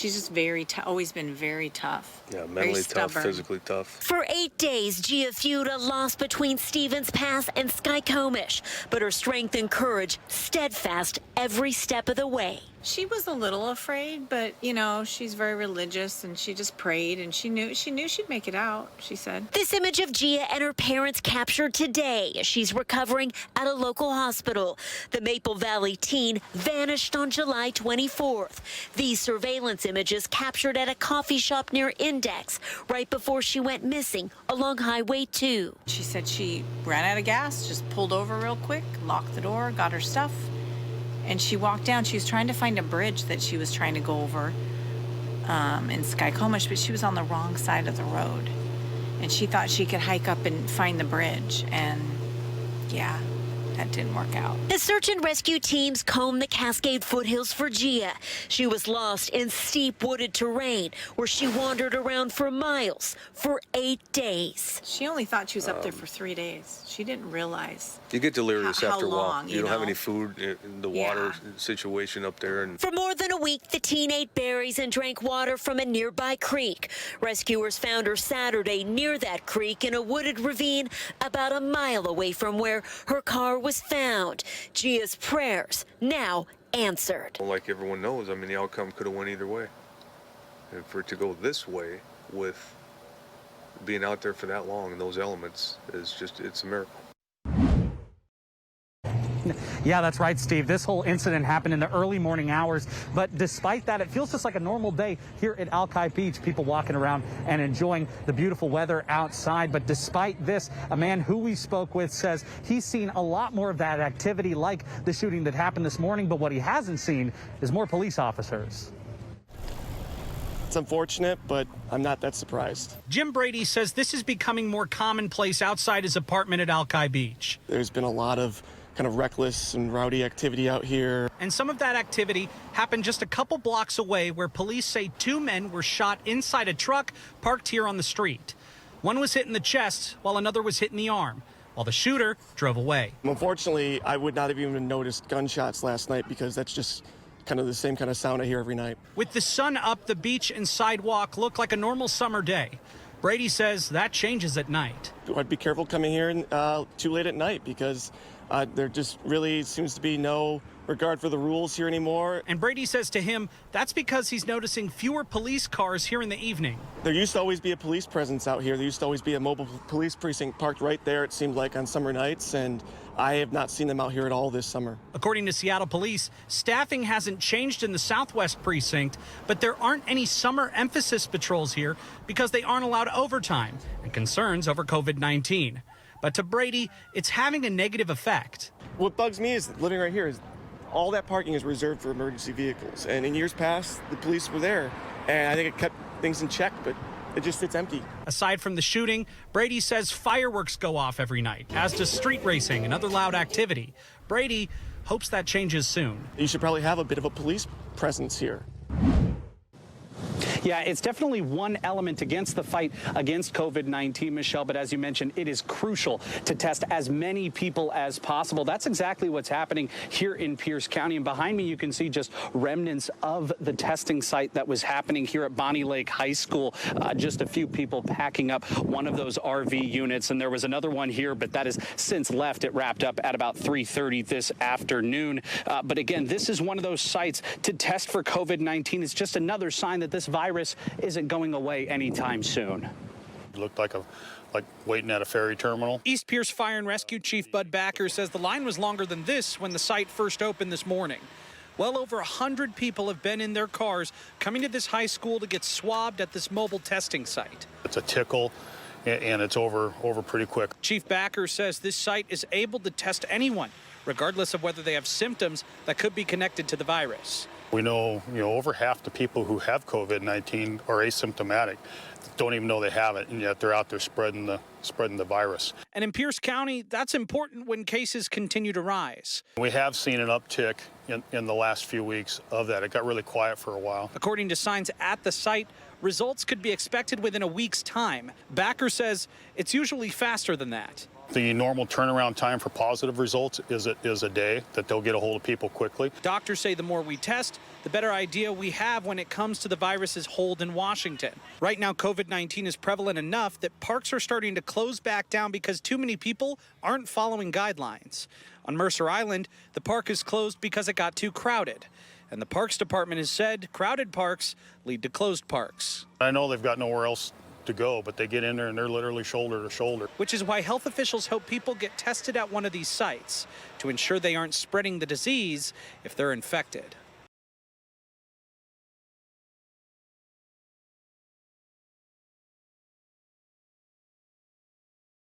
She's just always been very tough. Yeah, mentally tough, physically tough. For 8 days, Gia Fuda lost between Stevens Pass and Skycomish, but her strength and courage steadfast every step of the way. She was a little afraid, but, you know, she's very religious, and she just prayed, and she knew she'd make it out, she said. This image of Gia and her parents captured today as she's recovering at a local hospital. The Maple Valley teen vanished on July 24th. These surveillance images captured at a coffee shop near Index right before she went missing along Highway 2. She said she ran out of gas, just pulled over real quick, locked the door, got her stuff. And she walked down. She was trying to find a bridge that she was trying to go over in Skycomish, but she was on the wrong side of the road. And she thought she could hike up and find the bridge. And, yeah, that didn't work out. The search and rescue teams combed the Cascade foothills for Gia. She was lost in steep wooded terrain where she wandered around for miles for 8 days. She only thought she was up there for 3 days. She didn't realize. You get delirious how after a while. long, You don't have any food in the water situation up there. And for more than a week, the teen ate berries and drank water from a nearby creek. Rescuers found her Saturday near that creek in a wooded ravine about a mile away from where her car was found. Gia's prayers now answered. like everyone knows, I mean, the outcome could have went either way. And for it to go this way with being out there for that long in those elements is just, it's a miracle. Yeah, that's right, Steve. This whole incident happened in the early morning hours, but despite that, it feels just like a normal day here at Alki Beach. People walking around and enjoying the beautiful weather outside. But despite this, a man who we spoke with says he's seen a lot more of that activity like the shooting that happened this morning, but what he hasn't seen is more police officers. It's unfortunate, but I'm not that surprised. Jim Brady says this is becoming more commonplace outside his apartment at Alki Beach. There's been a lot of kind of reckless and rowdy activity out here. And some of that activity happened just a couple blocks away, where police say 2 men were shot inside a truck parked here on the street. One was hit in the chest while another was hit in the arm, while the shooter drove away. Unfortunately, I would not have even noticed gunshots last night because that's just kind of the same kind of sound I hear every night. With the sun up, the beach and sidewalk look like a normal summer day. Brady says that changes at night. I'd be careful coming here too late at night because there just really seems to be no regard for the rules here anymore. And Brady says to him, that's because he's noticing fewer police cars here in the evening. There used to always be a police presence out here. There used to always be a mobile police precinct parked right there, it seemed like, on summer nights, and I have not seen them out here at all this summer. According to Seattle police, staffing hasn't changed in the Southwest precinct, but there aren't any summer emphasis patrols here because they aren't allowed overtime and concerns over COVID-19. But to Brady, it's having a negative effect. What bugs me is living right here is all that parking is reserved for emergency vehicles. And in years past, the police were there. And I think it kept things in check, but it just sits empty. Aside from the shooting, Brady says fireworks go off every night, as does street racing and other loud activity. Brady hopes that changes soon. You should probably have a bit of a police presence here. Yeah, it's definitely one element against the fight against COVID-19, Michelle, but as you mentioned, it is crucial to test as many people as possible. That's exactly what's happening here in Pierce County. And behind me, you can see just remnants of the testing site that was happening here at Bonnie Lake High School. Just a few people packing up one of those RV units. And there was another one here, but that has since left. It wrapped up at about 3:30 this afternoon. But again, this is one of those sites to test for COVID-19. It's just another sign that this virus isn't going away anytime soon. It looked like waiting at a ferry terminal. East Pierce Fire and Rescue Chief Bud Backer says the line was longer than this when the site first opened this morning. Well over 100 people have been in their cars coming to this high school to get swabbed at this mobile testing site. It's a tickle, and it's over pretty quick. Chief Backer says this site is able to test anyone, regardless of whether they have symptoms that could be connected to the virus. We know, over half the people who have COVID-19 are asymptomatic, don't even know they have it, and yet they're out there spreading the virus. And in Pierce County, that's important when cases continue to rise. We have seen an uptick in the last few weeks of that. It got really quiet for a while. According to signs at the site, results could be expected within a week's time. Backer says it's usually faster than that. The normal turnaround time for positive results is a day, that they'll get a hold of people quickly. Doctors say the more we test, the better idea we have when it comes to the virus's hold in Washington. Right now, COVID-19 is prevalent enough that parks are starting to close back down because too many people aren't following guidelines. On Mercer Island, the park is closed because it got too crowded. And the Parks Department has said crowded parks lead to closed parks. I know they've got nowhere else to go, but they get in there and they're literally shoulder to shoulder. Which is why health officials hope people get tested at one of these sites to ensure they aren't spreading the disease if they're infected.